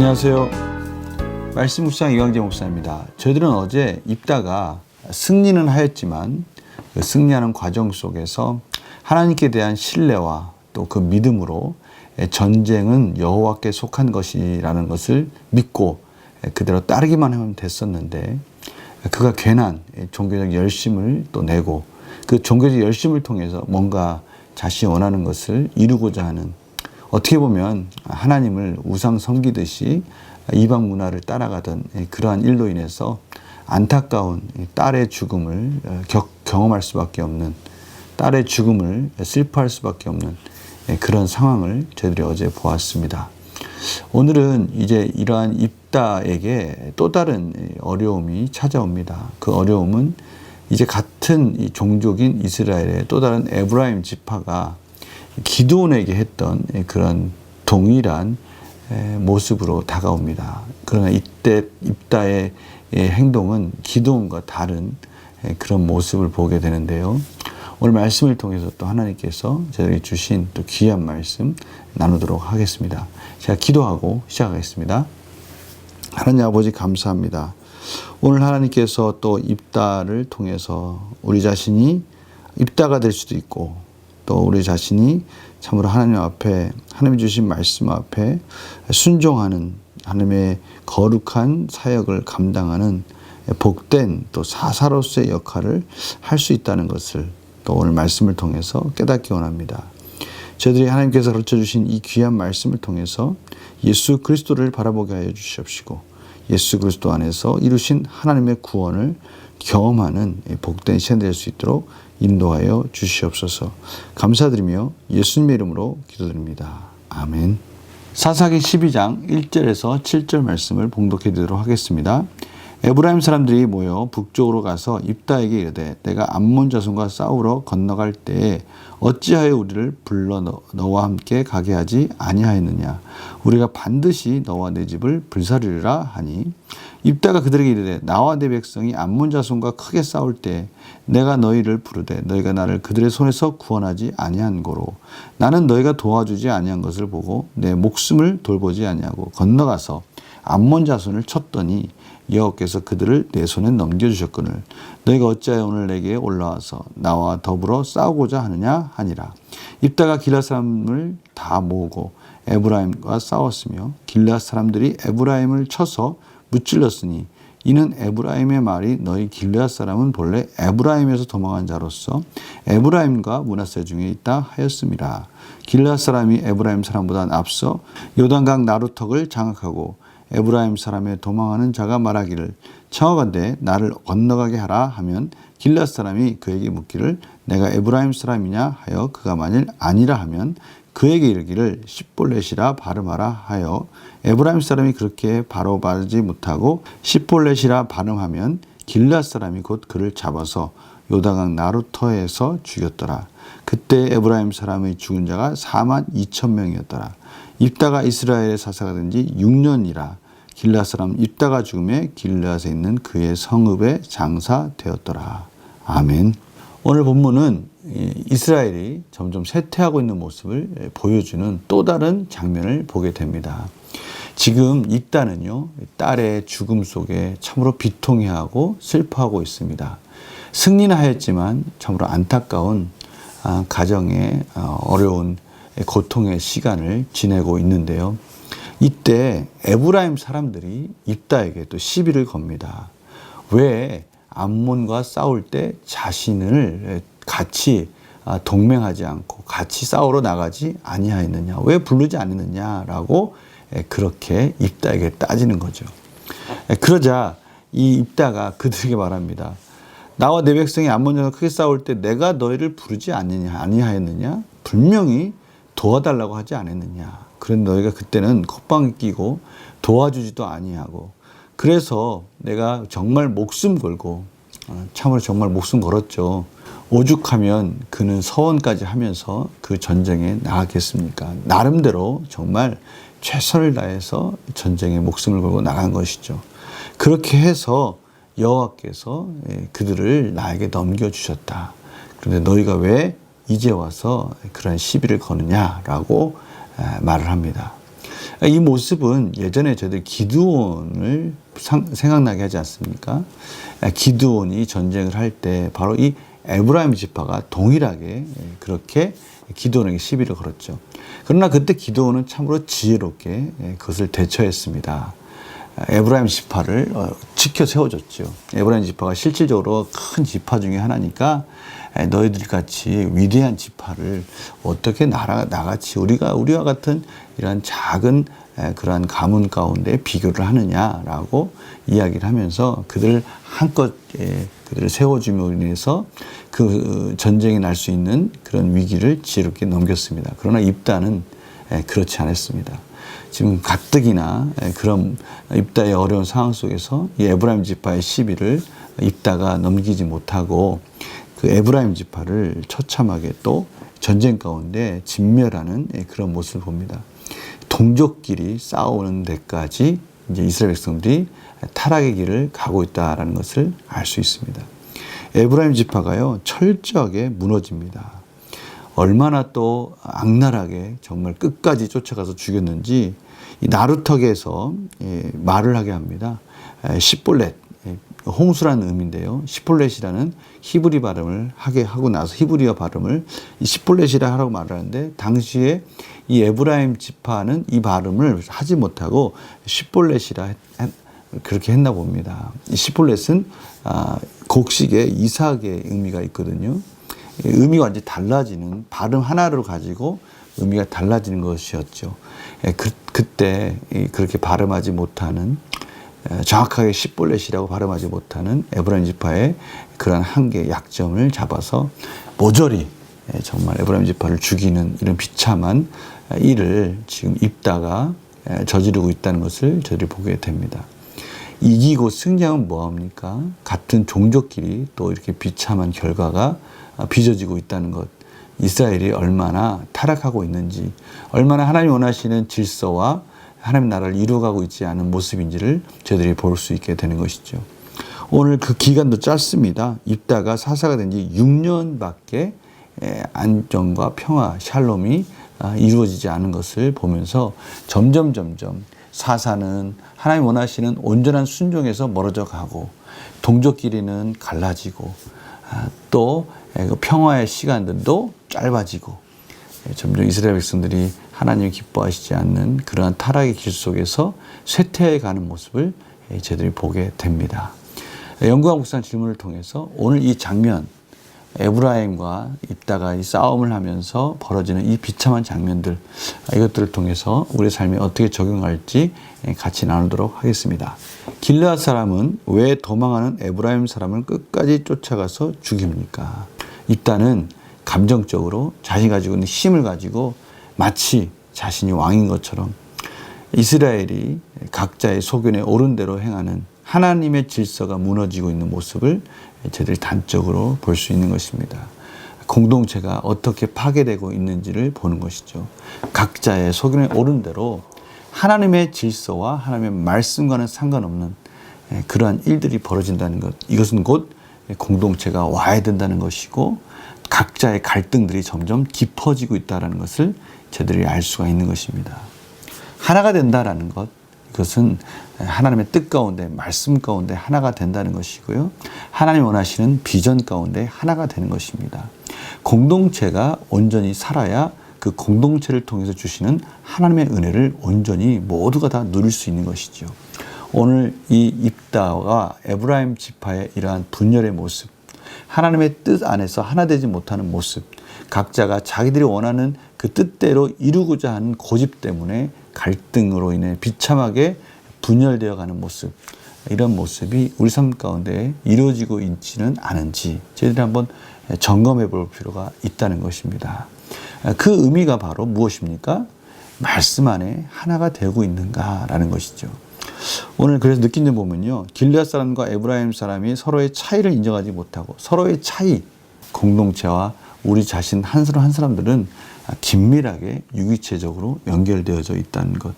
안녕하세요. 말씀 묵상 이광재 목사입니다. 저희들은 어제 입다가 승리는 하였지만 그 승리하는 과정 속에서 하나님께 대한 신뢰와 또 그 믿음으로 전쟁은 여호와께 속한 것이라는 것을 믿고 그대로 따르기만 하면 됐었는데, 그가 괜한 종교적 열심을 또 내고 그 종교적 열심을 통해서 뭔가 자신이 원하는 것을 이루고자 하는, 어떻게 보면 하나님을 우상 섬기듯이 이방 문화를 따라가던 그러한 일로 인해서 안타까운 딸의 죽음을 경험할 수밖에 없는, 딸의 죽음을 슬퍼할 수밖에 없는 그런 상황을 저희들이 어제 보았습니다. 오늘은 이제 이러한 입다에게 또 다른 어려움이 찾아옵니다. 그 어려움은 이제 같은 이 종족인 이스라엘의 또 다른 에브라임 지파가 기드온에게 했던 그런 동일한 모습으로 다가옵니다. 그러나 이때 입다의 행동은 기드온과 다른 그런 모습을 보게 되는데요. 오늘 말씀을 통해서 또 하나님께서 저에게 주신 또 귀한 말씀 나누도록 하겠습니다. 제가 기도하고 시작하겠습니다. 하나님 아버지, 감사합니다. 오늘 하나님께서 또 입다를 통해서 우리 자신이 입다가 될 수도 있고, 또 우리 자신이 참으로 하나님 앞에, 하나님 주신 말씀 앞에 순종하는 하나님의 거룩한 사역을 감당하는 복된 또 사사로서의 역할을 할 수 있다는 것을 또 오늘 말씀을 통해서 깨닫기 원합니다. 저희들이 하나님께서 가르쳐 주신 이 귀한 말씀을 통해서 예수 그리스도를 바라보게 하여 주시옵시고, 예수 그리스도 안에서 이루신 하나님의 구원을 경험하는 복된 시간 될 수 있도록 인도하여 주시옵소서. 감사드리며 예수님의 이름으로 기도드립니다. 아멘. 사사기 12장 1절에서 7절 말씀을 봉독해 드리도록 하겠습니다. 에브라임 사람들이 모여 북쪽으로 가서 입다에게 이르되, 내가 암몬 자손과 싸우러 건너갈 때에 어찌하여 우리를 불러 너와 함께 가게 하지 아니하였느냐? 우리가 반드시 너와 내 집을 불사르리라 하니, 입다가 그들에게 이르되, 나와 내 백성이 암몬 자손과 크게 싸울 때 내가 너희를 부르되 너희가 나를 그들의 손에서 구원하지 아니한 고로 나는 너희가 도와주지 아니한 것을 보고 내 목숨을 돌보지 아니하고 건너가서 암몬 자손을 쳤더니 여호와께서 그들을 내 손에 넘겨주셨거늘 너희가 어찌하여 오늘 내게 올라와서 나와 더불어 싸우고자 하느냐 하니라. 입다가 길앗 사람을 다 모으고 에브라임과 싸웠으며 길앗 사람들이 에브라임을 쳐서 무찔렀으니, 이는 에브라임의 말이 너희 길앗 사람은 본래 에브라임에서 도망한 자로서 에브라임과 므낫세 중에 있다 하였음이라. 길앗 사람이 에브라임 사람보다 앞서 요단강 나루턱을 장악하고 에브라임 사람의 도망하는 자가 말하기를, 청하건대 나를 건너가게 하라 하면 길앗 사람이 그에게 묻기를, 내가 에브라임 사람이냐 하여 그가 만일 아니라 하면 그에게 이르기를 십볼렛이라 발음하라 하여, 에브라임 사람이 그렇게 바로 바르지 못하고 십볼렛이라 발음하면 길앗 사람이 곧 그를 잡아서 요단강 나루터에서 죽였더라. 그때 에브라임 사람의 죽은 자가 42,000명이었더라. 입다가 이스라엘의 사사가 된 지 6년이라 길앗 사람 입다가 죽음에 길앗에 있는 그의 성읍에 장사되었더라. 아멘. 오늘 본문은 이스라엘이 점점 쇠퇴하고 있는 모습을 보여주는 또 다른 장면을 보게 됩니다. 지금 입다는요, 딸의 죽음 속에 참으로 비통해하고 슬퍼하고 있습니다. 승리는 하였지만 참으로 안타까운 가정의 어려운 고통의 시간을 지내고 있는데요. 이때 에브라임 사람들이 입다에게 또 시비를 겁니다. 왜 암몬과 싸울 때 자신을 같이 동맹하지 않고 같이 싸우러 나가지 아니하였느냐? 왜 부르지 않았느냐라고 그렇게 입다에게 따지는 거죠. 그러자 이 입다가 그들에게 말합니다. 나와 내 백성이 암몬과 크게 싸울 때 내가 너희를 부르지 아니하였느냐? 분명히 도와달라고 하지 않았느냐? 그런데 너희가 그때는 콧방귀 끼고 도와주지도 아니하고, 그래서 내가 정말 목숨 걸고, 참으로 정말 목숨 걸었죠. 오죽하면 그는 서원까지 하면서 그 전쟁에 나가겠습니까? 나름대로 정말 최선을 다해서 전쟁에 목숨을 걸고 나간 것이죠. 그렇게 해서 여호와께서 그들을 나에게 넘겨주셨다. 그런데 너희가 왜 이제 와서 그런 시비를 거느냐라고 말을 합니다. 이 모습은 예전에 저희들 기드온을 생각나게 하지 않습니까? 기드온이 전쟁을 할 때 바로 이 에브라임 지파가 동일하게 그렇게 기드온에게 시비를 걸었죠. 그러나 그때 기드온은 참으로 지혜롭게 그것을 대처했습니다. 에브라임 지파를 지켜 세워줬죠. 에브라임 지파가 실질적으로 큰 지파 중에 하나니까 너희들 같이 위대한 지파를 어떻게 나같이 우리와 같은 이런 작은 그러한 가문 가운데 비교를 하느냐라고 이야기를 하면서 그들을 한껏 그들을 세워줌으로 인해서 그 전쟁이 날 수 있는 그런 위기를 지혜롭게 넘겼습니다. 그러나 입다는 그렇지 않았습니다. 지금 가뜩이나 그런 입다의 어려운 상황 속에서 이 에브라임 지파의 시비를 입다가 넘기지 못하고 그 에브라임 지파를 처참하게 또 전쟁 가운데 진멸하는 그런 모습을 봅니다. 동족끼리 싸우는 데까지 이제 이스라엘 백성들이 타락의 길을 가고 있다라는 것을 알 수 있습니다. 에브라임 지파가요 철저하게 무너집니다. 얼마나 또 악랄하게 정말 끝까지 쫓아가서 죽였는지 이 나루턱에서 말을 하게 합니다. 시볼렛, 홍수라는 의미인데요. 시볼렛이라는 히브리 발음을 하게 하고 나서 히브리어 발음을 이 시볼렛이라 하라고 말을 하는데 당시에 이 에브라임 지파는 이 발음을 하지 못하고 시볼렛이라 그렇게 했나 봅니다. 이 시볼렛은 곡식의 이삭의 의미가 있거든요. 의미가 완전히 달라지는 발음 하나를 가지고 의미가 달라지는 것이었죠. 그때 그렇게 발음하지 못하는 정확하게 시볼렛이라고 발음하지 못하는 에브라임 지파의 그러한 한계 약점을 잡아서 모조리 정말 에브라임 지파를 죽이는 이런 비참한 일을 지금 입다가 저지르고 있다는 것을 저희들이 보게 됩니다. 이기고 승리하면 뭐합니까? 같은 종족끼리 또 이렇게 비참한 결과가 빚어지고 있다는 것. 이스라엘이 얼마나 타락하고 있는지, 얼마나 하나님 원하시는 질서와 하나님 나라를 이루어가고 있지 않은 모습인지를 저희들이 볼 수 있게 되는 것이죠. 오늘 그 기간도 짧습니다. 입다가 사사가 된 지 6년밖에 안정과 평화, 샬롬이 이루어지지 않은 것을 보면서 점점 사사는 하나님 원하시는 온전한 순종에서 멀어져 가고 동족끼리는 갈라지고 또 평화의 시간들도 짧아지고 점점 이스라엘 백성들이 하나님이 기뻐하시지 않는 그러한 타락의 길 속에서 쇠퇴해 가는 모습을 저희들이 보게 됩니다. 영구한 묵상 질문을 통해서 오늘 이 장면, 에브라임과 입다가 이 싸움을 하면서 벌어지는 이 비참한 장면들, 이것들을 통해서 우리 삶에 어떻게 적용할지 같이 나누도록 하겠습니다. 길르앗 사람은 왜 도망하는 에브라임 사람을 끝까지 쫓아가서 죽입니까? 입다는 감정적으로 자신이 가지고 있는 힘을 가지고 마치 자신이 왕인 것처럼 이스라엘이 각자의 소견에 옳은 대로 행하는 하나님의 질서가 무너지고 있는 모습을 저희들이 단적으로 볼 수 있는 것입니다. 공동체가 어떻게 파괴되고 있는지를 보는 것이죠. 각자의 소견에 옳은 대로 하나님의 질서와 하나님의 말씀과는 상관없는 그러한 일들이 벌어진다는 것. 이것은 곧 공동체가 와야 된다는 것이고 각자의 갈등들이 점점 깊어지고 있다는 것을 저희들이 알 수가 있는 것입니다. 하나가 된다라는 것, 이것은 하나님의 뜻 가운데, 말씀 가운데 하나가 된다는 것이고요. 하나님 원하시는 비전 가운데 하나가 되는 것입니다. 공동체가 온전히 살아야 그 공동체를 통해서 주시는 하나님의 은혜를 온전히 모두가 다 누릴 수 있는 것이죠. 오늘 이 입다와 에브라임 지파의 이러한 분열의 모습, 하나님의 뜻 안에서 하나 되지 못하는 모습, 각자가 자기들이 원하는 그 뜻대로 이루고자 하는 고집 때문에 갈등으로 인해 비참하게 분열되어 가는 모습, 이런 모습이 우리 삶 가운데 이루어지고 있지는 않은지 저희들이 한번 점검해 볼 필요가 있다는 것입니다. 그 의미가 바로 무엇입니까? 말씀 안에 하나가 되고 있는가라는 것이죠. 오늘 그래서 느낀 점 보면요, 길르앗 사람과 에브라임 사람이 서로의 차이를 인정하지 못하고 서로의 차이, 공동체와 우리 자신 한 사람 한 사람들은 긴밀하게 유기체적으로 연결되어져 있다는 것.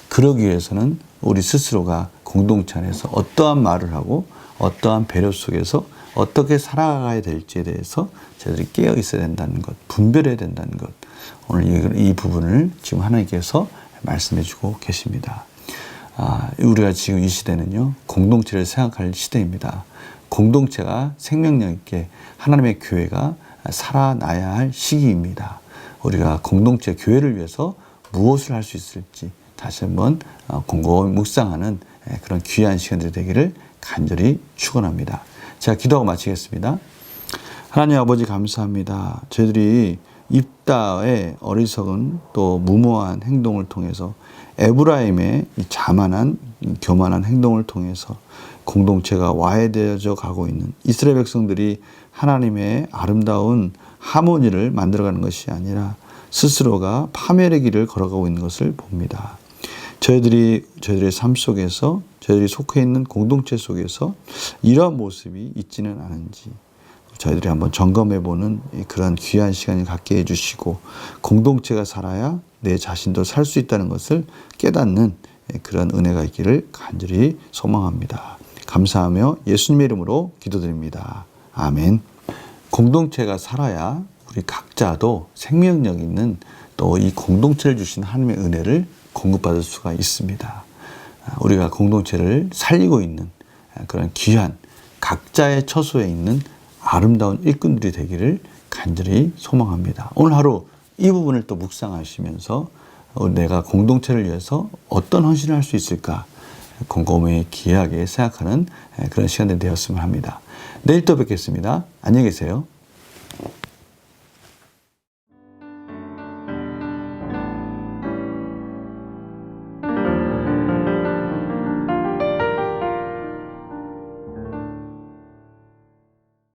그러기 위해서는 우리 스스로가 공동체 안에서 어떠한 말을 하고 어떠한 배려 속에서 어떻게 살아가야 될지에 대해서 저희들이 깨어 있어야 된다는 것, 분별해야 된다는 것. 오늘 이 부분을 지금 하나님께서 말씀해주고 계십니다. 우리가 지금 이 시대는요, 공동체를 생각할 시대입니다. 공동체가 생명력 있게 하나님의 교회가 살아나야 할 시기입니다. 우리가 공동체 교회를 위해서 무엇을 할 수 있을지 다시 한번 곰곰이 묵상하는 그런 귀한 시간들이 되기를 간절히 축원합니다. 제가 기도하고 마치겠습니다. 하나님 아버지 감사합니다. 저희들이 입다의 어리석은 또 무모한 행동을 통해서 에브라임의 이 자만한 교만한 행동을 통해서 공동체가 와해되어져 가고 있는 이스라엘 백성들이 하나님의 아름다운 하모니를 만들어가는 것이 아니라 스스로가 파멸의 길을 걸어가고 있는 것을 봅니다. 저희들의 삶 속에서 저희들이 속해 있는 공동체 속에서 이러한 모습이 있지는 않은지 저희들이 한번 점검해보는 그런 귀한 시간을 갖게 해주시고 공동체가 살아야 내 자신도 살 수 있다는 것을 깨닫는 그런 은혜가 있기를 간절히 소망합니다. 감사하며 예수님의 이름으로 기도드립니다. 아멘. 공동체가 살아야 우리 각자도 생명력 있는 또 이 공동체를 주신 하나님의 은혜를 공급받을 수가 있습니다. 우리가 공동체를 살리고 있는 그런 귀한 각자의 처소에 있는 아름다운 일꾼들이 되기를 간절히 소망합니다. 오늘 하루 이 부분을 또 묵상하시면서 내가 공동체를 위해서 어떤 헌신을 할 수 있을까 곰곰이 귀하게 생각하는 그런 시간이 되었으면 합니다. 내일 또 뵙겠습니다. 안녕히 계세요.